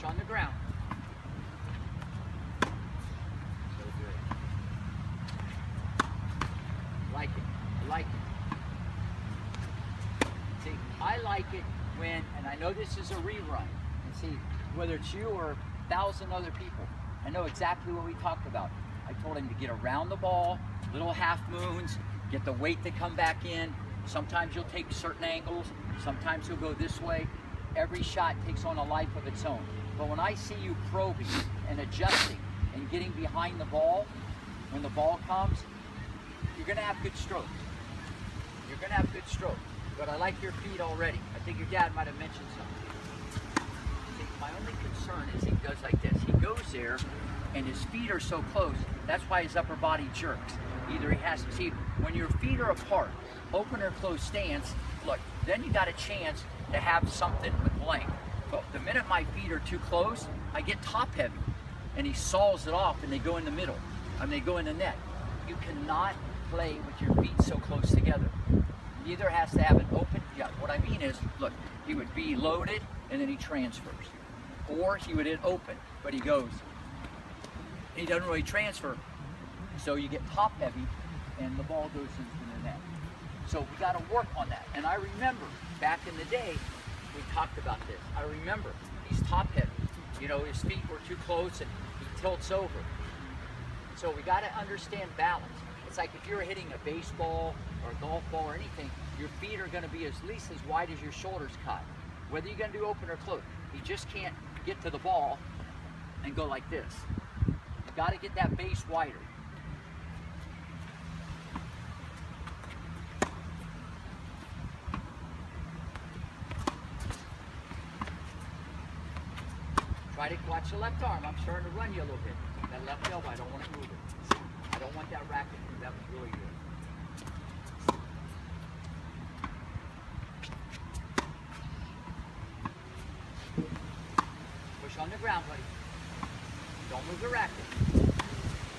on the ground. So good. Like it. I like it. See, I like it when, and I know this is a rerun, and see, whether it's you or 1,000 other people, I know exactly what we talked about. I told him to get around the ball, little half moons, get the weight to come back in. Sometimes you'll take certain angles, sometimes you'll go this way. Every shot takes on a life of its own. But when I see you probing and adjusting and getting behind the ball, when the ball comes, you're gonna have good strokes. You're gonna have good strokes. But I like your feet already. I think your dad might have mentioned something. See, my only concern is he goes like this. He goes there and his feet are so close, that's why his upper body jerks. Either he has to, see, when your feet are apart, open or closed stance, look, then you got a chance to have something with length. But the minute my feet are too close, I get top heavy. And he saws it off and they go in the middle. And they go in the net. You cannot play with your feet so close together. Either has to have an open, yeah, what I mean is, look, he would be loaded and then he transfers. Or he would hit open, but he goes. He doesn't really transfer, so you get top heavy and the ball goes into the net. So we got to work on that. And I remember back in the day, we talked about this. I remember he's top heavy. You know, his feet were too close and he tilts over. So we got to understand balance. It's like if you're hitting a baseball or a golf ball or anything, your feet are going to be at least as wide as your shoulders cut. Whether you're going to do open or close, you just can't get to the ball and go like this. You got to get that base wider. Try to watch the left arm. I'm starting to run you a little bit. That left elbow, I don't want to move it. I don't want that racket. That was really good. Push on the ground, buddy. Don't move the racket.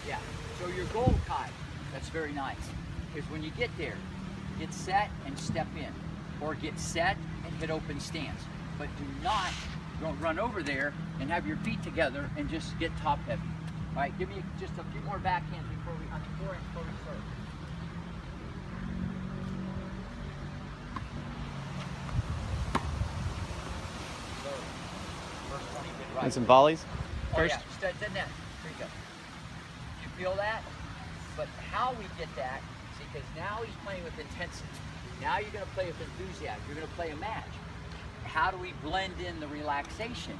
Yeah. So your goal, Kai, that's very nice. Because when you get there, get set and step in. Or get set and hit open stance. But do not don't run over there and have your feet together and just get top heavy. All right, give me just a few more backhands before we, before we start. So, first 20 good right. And some volleys Oh first? Yeah, start the net. Here you go. You feel that? But how we get that, see, because now he's playing with intensity. Now you're going to play with enthusiasm. You're going to play a match. How do we blend in the relaxation?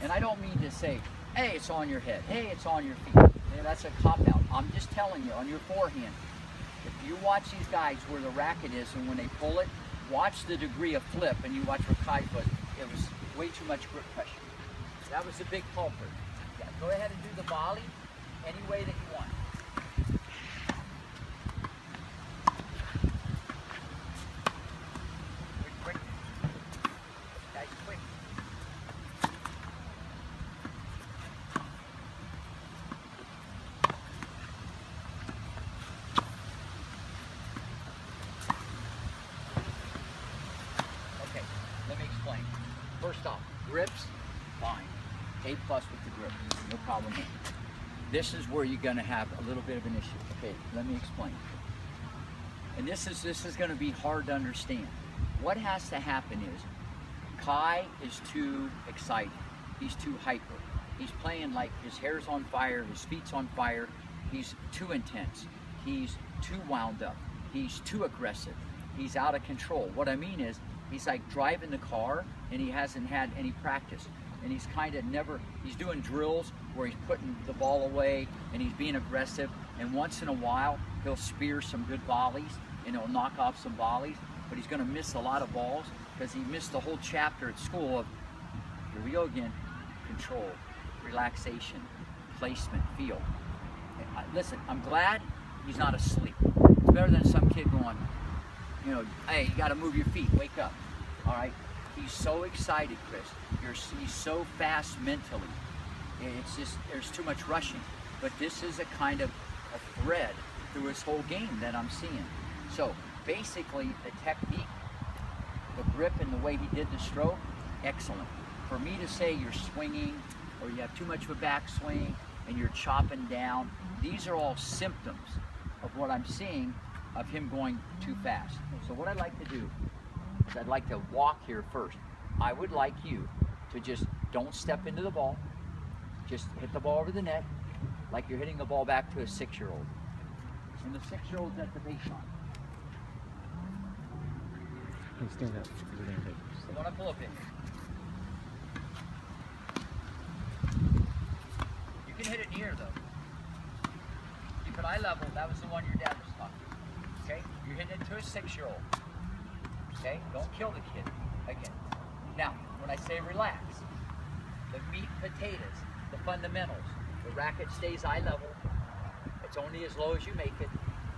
And I don't mean to say, hey, it's on your head. Hey, it's on your feet. Yeah, that's a cop-out. I'm just telling you, on your forehand, if you watch these guys where the racket is and when they pull it, watch the degree of flip and you watch what Kai put. It was way too much grip pressure. That was a big culprit. Yeah, go ahead and do the volley any way that you want. First off, grips, fine. A+ with the grip, no problem here. This is where you're going to have a little bit of an issue. Okay, let me explain. And this is going to be hard to understand. What has to happen is Kai is too excited. He's too hyper. He's playing like his hair's on fire, his feet's on fire. He's too intense. He's too wound up. He's too aggressive. He's out of control. What I mean is, he's like driving the car and he hasn't had any practice. And he's kind of he's doing drills where he's putting the ball away and he's being aggressive. And once in a while, he'll spear some good volleys and he'll knock off some volleys, but he's gonna miss a lot of balls because he missed the whole chapter at school of, here we go again, control, relaxation, placement, feel. Listen, I'm glad he's not asleep. It's better than some kid going, you know, hey, you got to move your feet, wake up. All right? He's so excited, Chris. He's so fast mentally. It's just, there's too much rushing. But this is a kind of a thread through his whole game that I'm seeing. So basically, the technique, the grip, and the way he did the stroke, excellent. for me to say you're swinging or you have too much of a backswing and you're chopping down, these are all symptoms of what I'm seeing of him going too fast. So what I'd like to do is I'd like to walk here first. I would like you to just don't step into the ball. Just hit the ball over the net like you're hitting the ball back to a 6-year-old. And the 6-year-old's at the baseline. Stand up. So want to pull up in. You can hit it in the air though. Keep it eye level. That was the one your dad was talking about. Okay? You're hitting it to a 6-year-old. Okay? Don't kill the kid. Again. Now, when I say relax, the meat and potatoes, the fundamentals, the racket stays eye level. It's only as low as you make it,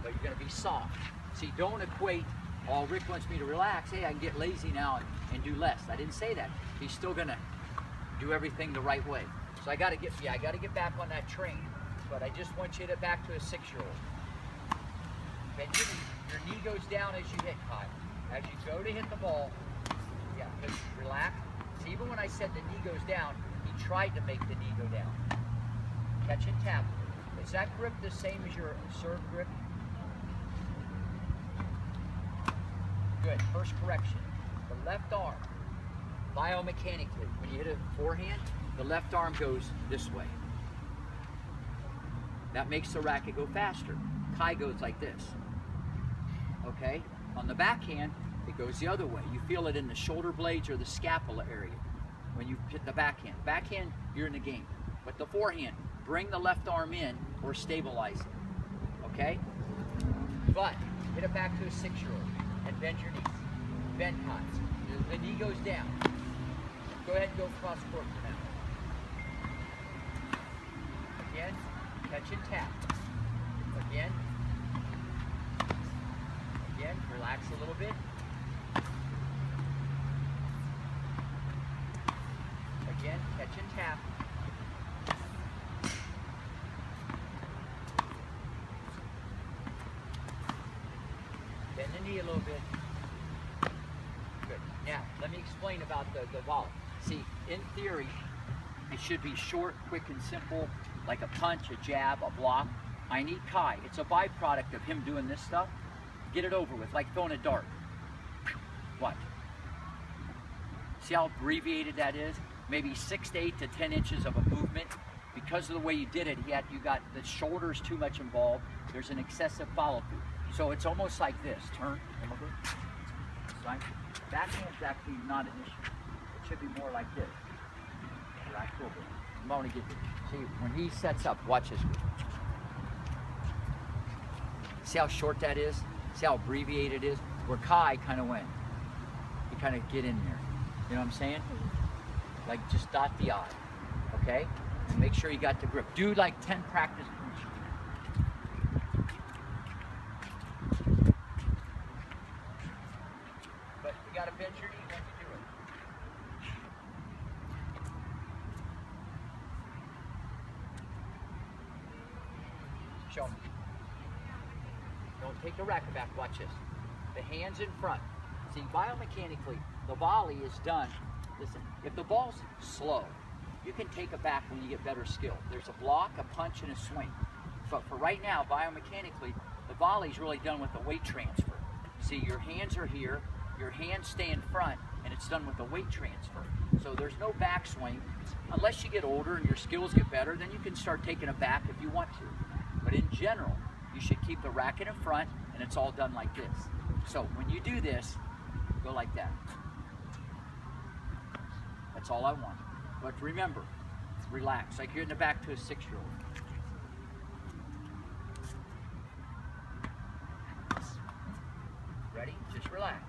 but you're going to be soft. See, don't equate, oh, Rick wants me to relax. Hey, I can get lazy now and do less. I didn't say that. He's still going to do everything the right way. So I got to get back on that train. But I just want you to back to a 6-year-old. Okay, your knee goes down as you hit, Kai. As you go to hit the ball, yeah, just relax. So even when I said the knee goes down, he tried to make the knee go down. Catch and tap. Is that grip the same as your serve grip? Good. First correction. The left arm, biomechanically, when you hit a forehand, the left arm goes this way. That makes the racket go faster. Kai goes like this. Okay? On the backhand, it goes the other way. You feel it in the shoulder blades or the scapula area when you hit the backhand. Backhand, you're in the game. But the forehand, bring the left arm in or stabilize it. Okay? But hit it back to a 6-year-old and bend your knees. Bend, Kai. The knee goes down. Go ahead and go cross court for now. Again, catch and tap. Again. Again, relax a little bit. Again, catch and tap. Bend the knee a little bit. Good. Now, let me explain about the volley. See, in theory, it should be short, quick, and simple, like a punch, a jab, a block. I need Kai. It's a byproduct of him doing this stuff. Get it over with, like throwing a dart. Watch. See how abbreviated that is? Maybe 6 to 8 to 10 inches of a movement. Because of the way you did it, you got the shoulders too much involved. There's an excessive follow-through. So it's almost like this. Turn a little bit. Backhand's actually not an issue. It should be more like this. Relax a little bit. I'm going to get this. See, when he sets up, watch this. See how short that is? See how abbreviated it is? Where Kai kind of went. You kind of get in there. You know what I'm saying? Like just dot the I. Okay? And make sure you got the grip. Do like 10 practice punches. But you got to bend your knee when you do it. Show me. Don't take the racket back. Watch this. The hands in front. See, biomechanically, the volley is done. Listen, if the ball's slow, you can take it back when you get better skill. There's a block, a punch, and a swing. But for right now, biomechanically, the volley's really done with the weight transfer. See, your hands are here, your hands stay in front, and it's done with the weight transfer. So there's no backswing. Unless you get older and your skills get better, then you can start taking it back if you want to. But in general, you should keep the racket in front, and it's all done like this. So when you do this, go like that. That's all I want. But remember, relax, like you're in the back to a 6-year-old. Ready? Just relax.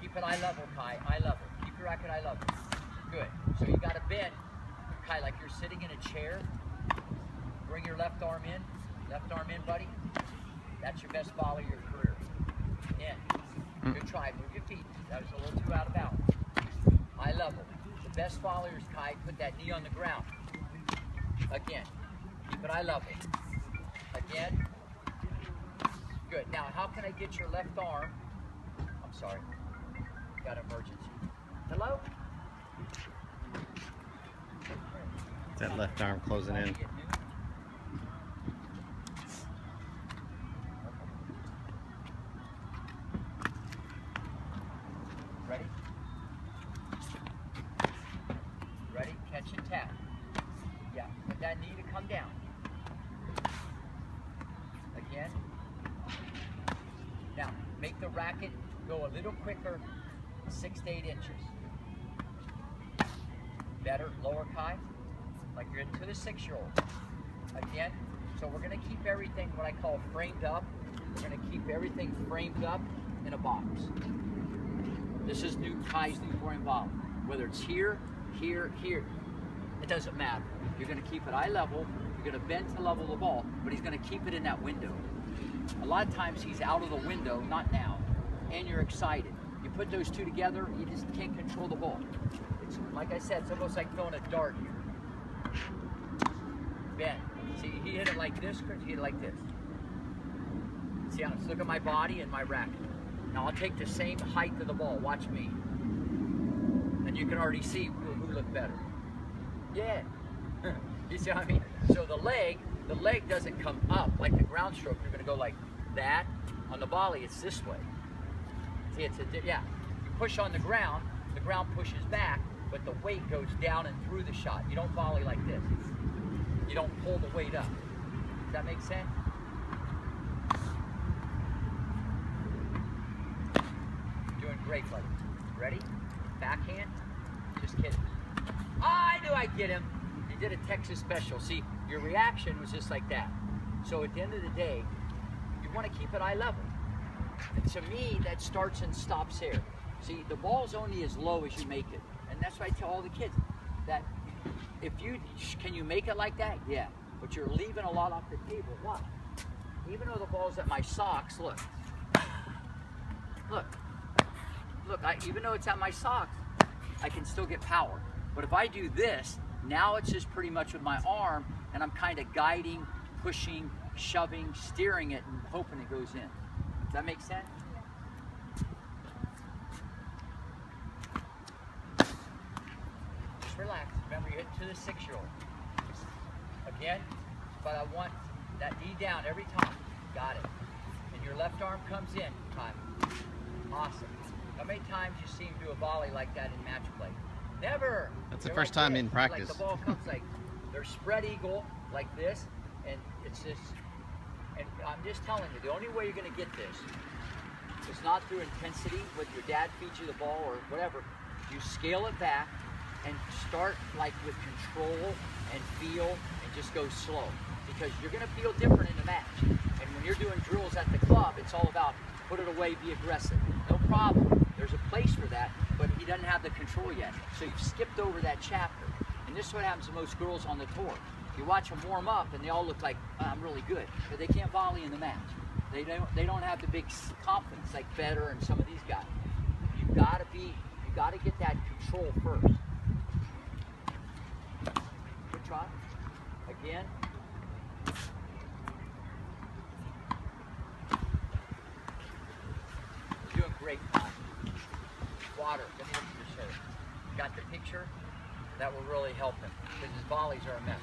Keep it eye level, Kai, eye level. Keep your racket eye level. Good. So you got to bend, Kai, like you're sitting in a chair. Bring your left arm in. Left arm in, buddy. That's your best volley of your career. In. Good try. Move your feet. That was a little too out of balance. Eye level. The best volleyers, Kai, put that knee on the ground. Again. Keep it eye level. Again. Good. Now, how can I get your left arm? I'm sorry. Got an emergency. Hello? That left arm closing in. Ready? Ready? Catch and tap. Yeah, put that knee to come down. Again. Now, make the racket go a little quicker, 6 to 8 inches. Better, lower Kai, like you're into the 6-year-old. Again, so we're gonna keep everything what I call framed up. We're gonna keep everything framed up in a box. This is Kai's new foreign volley. Whether it's here, here, here, it doesn't matter. You're gonna keep it eye level, you're gonna bend to level the ball, but he's gonna keep it in that window. A lot of times he's out of the window, not now, and you're excited. You put those two together, you just can't control the ball. It's, like I said, it's almost like throwing a dart here. Bend. See, he hit it like this, Chris, he hit it like this. See, let's look at my body and my racket. Now I'll take the same height of the ball, watch me. And you can already see who looked better. Yeah. You see what I mean? So the leg doesn't come up like the ground stroke. You're gonna go like that. On the volley, it's this way. See, yeah. You push on the ground pushes back, but the weight goes down and through the shot. You don't volley like this. You don't pull the weight up. Does that make sense? You're doing great, buddy. Ready? Backhand? Just kidding. I knew I'd get him. He did a Texas special. See, your reaction was just like that. So at the end of the day, you want to keep it eye level. And to me, that starts and stops there. See, the ball's only as low as you make it. And that's why I tell all the kids that can you make it like that? Yeah. But you're leaving a lot off the table. Why? Even though the ball's at my socks, look. Look, even though it's at my socks, I can still get power. But if I do this, now it's just pretty much with my arm, and I'm kind of guiding, pushing, shoving, steering it, and hoping it goes in. Does that make sense? Just relax. Remember, you're hitting to the 6-year-old. Again, but I want that knee down every time. Got it. And your left arm comes in. Time. Awesome. How many times you see him do a volley like that in match play? Never. That's the first time in practice. Like the ball comes like they're spread eagle like this, and it's just. And I'm just telling you, the only way you're going to get this is not through intensity, with your dad feeds you the ball or whatever. You scale it back and start like with control and feel, and just go slow, because you're going to feel different in the match. And when you're doing drills at the club, it's all about put it away, be aggressive. No problem. There's a place for that, but he doesn't have the control yet. So you've skipped over that chapter. And this is what happens to most girls on the tour. You watch them warm up and they all look like, oh, I'm really good, but they can't volley in the match. They don't have the big confidence like Federer and some of these guys. You gotta get that control first. Good try. Again. You're doing great, Todd. Water. Let me look at your shirt. Got the picture? That will really help him, because his volleys are a mess.